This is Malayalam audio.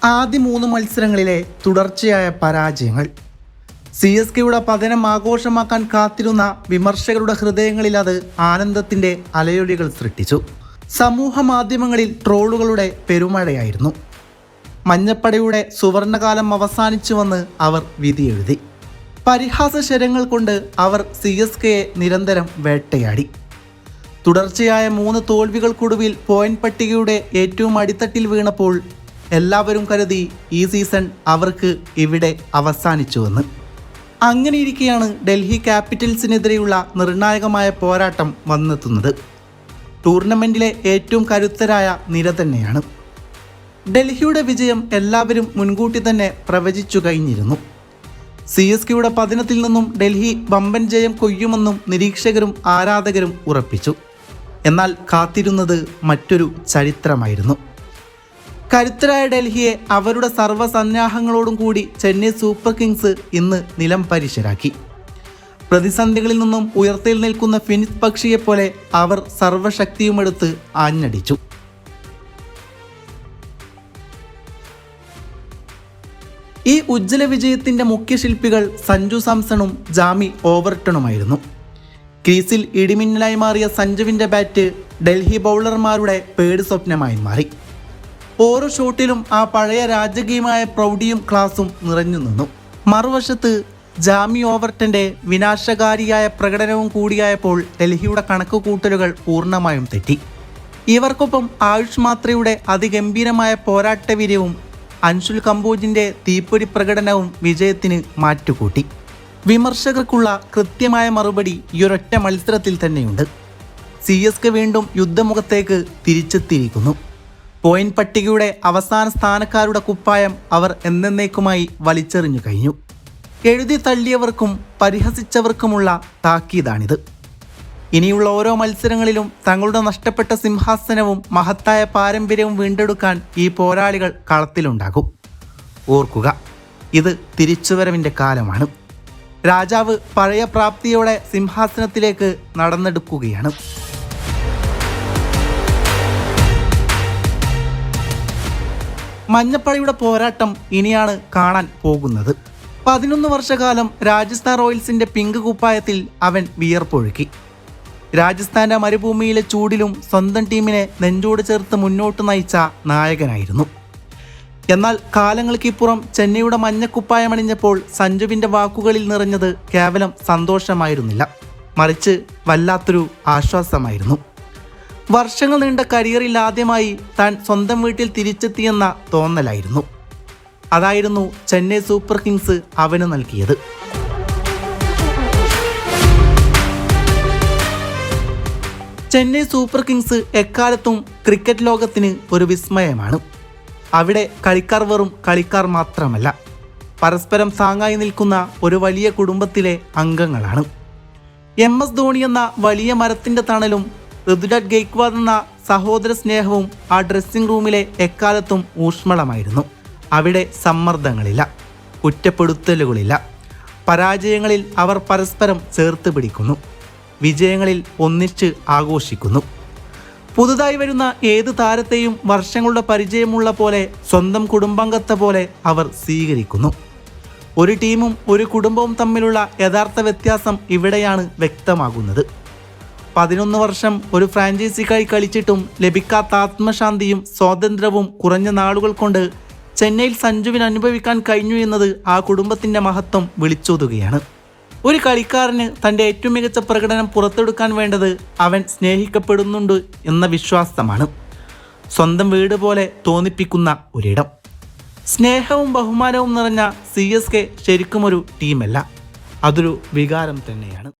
ആദ്യ 3 മത്സരങ്ങളിലെ തുടർച്ചയായ പരാജയങ്ങൾ CSKയുടെ പതനം ആഘോഷമാക്കാൻ കാത്തിരുന്ന വിമർശകരുടെ ഹൃദയങ്ങളിൽ അത് ആനന്ദത്തിൻ്റെ അലയൊലികൾ സൃഷ്ടിച്ചു. സമൂഹ മാധ്യമങ്ങളിൽ ട്രോളുകളുടെ പെരുമഴയായിരുന്നു. മഞ്ഞപ്പടയുടെ സുവർണകാലം അവസാനിച്ചുവെന്ന് അവർ വിധിയെഴുതി. പരിഹാസശരങ്ങൾ കൊണ്ട് അവർ CSKയെ നിരന്തരം വേട്ടയാടി. തുടർച്ചയായ 3 തോൽവികൾക്കൊടുവിൽ പോയിന്റ് പട്ടികയുടെ ഏറ്റവും അടിത്തട്ടിൽ വീണപ്പോൾ എല്ലാവരും കരുതി ഈ സീസൺ അവർക്ക് ഇവിടെ അവസാനിച്ചുവെന്ന്. അങ്ങനെയിരിക്കെയാണ് ഡൽഹി ക്യാപിറ്റൽസിനെതിരെയുള്ള നിർണായകമായ പോരാട്ടം വന്നെത്തുന്നത്. ടൂർണമെൻറ്റിലെ ഏറ്റവും കരുത്തരായ നിര തന്നെയാണ്. ഡൽഹിയുടെ വിജയം എല്ലാവരും മുൻകൂട്ടി തന്നെ പ്രവചിച്ചു കഴിഞ്ഞിരുന്നു. CSKയുടെ പതനത്തിൽ നിന്നും ഡൽഹി വമ്പൻ ജയം കൊയ്യുമെന്നും നിരീക്ഷകരും ആരാധകരും ഉറപ്പിച്ചു. എന്നാൽ കാത്തിരുന്നത് മറ്റൊരു ചരിത്രമായിരുന്നു. കരുത്തരായ ഡൽഹിയെ അവരുടെ സർവ്വസന്നാഹങ്ങളോടും കൂടി ചെന്നൈ സൂപ്പർ കിങ്സ് ഇന്ന് നിലം പരിശരാക്കി. പ്രതിസന്ധികളിൽ നിന്നും ഉയർത്തെഴുന്നേൽക്കുന്ന ഫിനിക്സ് പക്ഷിയെപ്പോലെ അവർ സർവ്വശക്തിയുമെടുത്ത് ആഞ്ഞടിച്ചു. ഈ ഉജ്ജ്വല വിജയത്തിൻ്റെ മുഖ്യശില്പികൾ സഞ്ജു സാംസണും ജാമി ഓവർട്ടണുമായിരുന്നു. ക്രീസിൽ ഇടിമിന്നലായി മാറിയ സഞ്ജുവിൻ്റെ ബാറ്റ് ഡൽഹി ബൗളർമാരുടെ പേടി സ്വപ്നമായി മാറി. ഓരോ ഷോട്ടിലും ആ പഴയ രാജകീയമായ പ്രൗഢിയും ക്ലാസും നിറഞ്ഞു നിന്നു. മറുവശത്ത് ജാമി ഓവർട്ടൻ്റെ വിനാശകാരിയായ പ്രകടനവും കൂടിയായപ്പോൾ ഡൽഹിയുടെ കണക്കുകൂട്ടലുകൾ പൂർണ്ണമായും തെറ്റി. ഇവർക്കൊപ്പം ആയുഷ് മാത്രയുടെ അതിഗംഭീരമായ പോരാട്ടവീര്യവും അൻഷുൽ കംബോജിൻ്റെ തീപ്പൊരി പ്രകടനവും വിജയത്തിന് മാറ്റുകൂട്ടി. വിമർശകർക്കുള്ള കൃത്യമായ മറുപടി ഈയൊരൊറ്റ മത്സരത്തിൽ തന്നെയുണ്ട്. CSK വീണ്ടും യുദ്ധമുഖത്തേക്ക് തിരിച്ചെത്തിയിരിക്കുന്നു. പോയിന്റ് പട്ടികയുടെ അവസാന സ്ഥാനക്കാരുടെ കുപ്പായം അവർ എന്നേക്കുമായി വലിച്ചെറിഞ്ഞു കഴിഞ്ഞു. എഴുതി തള്ളിയവർക്കും പരിഹസിച്ചവർക്കുമുള്ള താക്കീതാണിത്. ഇനിയുള്ള ഓരോ മത്സരങ്ങളിലും തങ്ങളുടെ നഷ്ടപ്പെട്ട സിംഹാസനവും മഹത്തായ പാരമ്പര്യവും വീണ്ടെടുക്കാൻ ഈ പോരാളികൾ കളത്തിലുണ്ടാകും. ഓർക്കുക, ഇത് തിരിച്ചുവരവിൻ്റെ കാലമാണ്. രാജാവ് പഴയ പ്രാപ്തിയോടെ സിംഹാസനത്തിലേക്ക് നടന്നെടുക്കുകയാണ്. മഞ്ഞപ്പടയുടെ പോരാട്ടം ഇനിയാണ് കാണാൻ പോകുന്നത്. 11 വർഷക്കാലം രാജസ്ഥാൻ റോയൽസിൻ്റെ പിങ്ക് കുപ്പായത്തിൽ അവൻ വിയർപ്പൊഴുക്കി. രാജസ്ഥാൻ്റെ മരുഭൂമിയിലെ ചൂടിലും സ്വന്തം ടീമിനെ നെഞ്ചോട് ചേർത്ത് മുന്നോട്ട് നയിച്ച നായകനായിരുന്നു. എന്നാൽ കാലങ്ങൾക്കിപ്പുറം ചെന്നൈയുടെ മഞ്ഞക്കുപ്പായമണിഞ്ഞപ്പോൾ സഞ്ജുവിൻ്റെ വാക്കുകളിൽ നിറഞ്ഞത് കേവലം സന്തോഷമായിരുന്നില്ല, മറിച്ച് വല്ലാത്തൊരു ആശ്വാസമായിരുന്നു. വർഷങ്ങൾ നീണ്ട കരിയറിൽ ആദ്യമായി താൻ സ്വന്തം വീട്ടിൽ തിരിച്ചെത്തിയെന്ന തോന്നലായിരുന്നു. അതായിരുന്നു ചെന്നൈ സൂപ്പർ കിങ്സ് അവന് നൽകിയത്. ചെന്നൈ സൂപ്പർ കിങ്സ് എക്കാലത്തും ക്രിക്കറ്റ് ലോകത്തിന് ഒരു വിസ്മയമാണ്. അവിടെ കളിക്കാർ വെറും കളിക്കാർ മാത്രമല്ല, പരസ്പരം താങ്ങായി നിൽക്കുന്ന ഒരു വലിയ കുടുംബത്തിലെ അംഗങ്ങളാണ്. MS ധോണി എന്ന വലിയ മരത്തിൻ്റെ തണലും ഋതുരാജ് ഗെയ്ക്വാദ് എന്ന സഹോദര സ്നേഹവും ആ ഡ്രസ്സിംഗ് റൂമിലെ എക്കാലത്തും ഊഷ്മളമായിരുന്നു. അവിടെ സമ്മർദ്ദങ്ങളില്ല, കുറ്റപ്പെടുത്തലുകളില്ല. പരാജയങ്ങളിൽ അവർ പരസ്പരം ചേർത്ത് പിടിക്കുന്നു, വിജയങ്ങളിൽ ഒന്നിച്ച് ആഘോഷിക്കുന്നു. പുതുതായി വരുന്ന ഏത് താരത്തെയും വർഷങ്ങളുടെ പരിചയമുള്ള പോലെ, സ്വന്തം കുടുംബാംഗത്തെ പോലെ അവർ സ്വീകരിക്കുന്നു. ഒരു ടീമും ഒരു കുടുംബവും തമ്മിലുള്ള യഥാർത്ഥ വ്യത്യാസം ഇവിടെയാണ് വ്യക്തമാകുന്നത്. 11 വർഷം ഒരു ഫ്രാഞ്ചൈസിക്കായി കളിച്ചിട്ടും ലഭിക്കാത്ത ആത്മശാന്തിയും സ്വാതന്ത്ര്യവും കുറഞ്ഞ നാളുകൾ കൊണ്ട് ചെന്നൈയിൽ സഞ്ജുവിന് അനുഭവിക്കാൻ കഴിഞ്ഞു എന്നത് ആ കുടുംബത്തിൻ്റെ മഹത്വം വിളിച്ചോതുകയാണ്. ഒരു കളിക്കാരന് തൻ്റെ ഏറ്റവും മികച്ച പ്രകടനം പുറത്തെടുക്കാൻ വേണ്ടത് അവൻ സ്നേഹിക്കപ്പെടുന്നുണ്ട് എന്ന വിശ്വാസമാണ്. സ്വന്തം വീട് പോലെ തോന്നിപ്പിക്കുന്ന ഒരിടം. സ്നേഹവും ബഹുമാനവും നിറഞ്ഞ CSK ശരിക്കും ഒരു ടീമല്ല, അതൊരു വികാരം തന്നെയാണ്.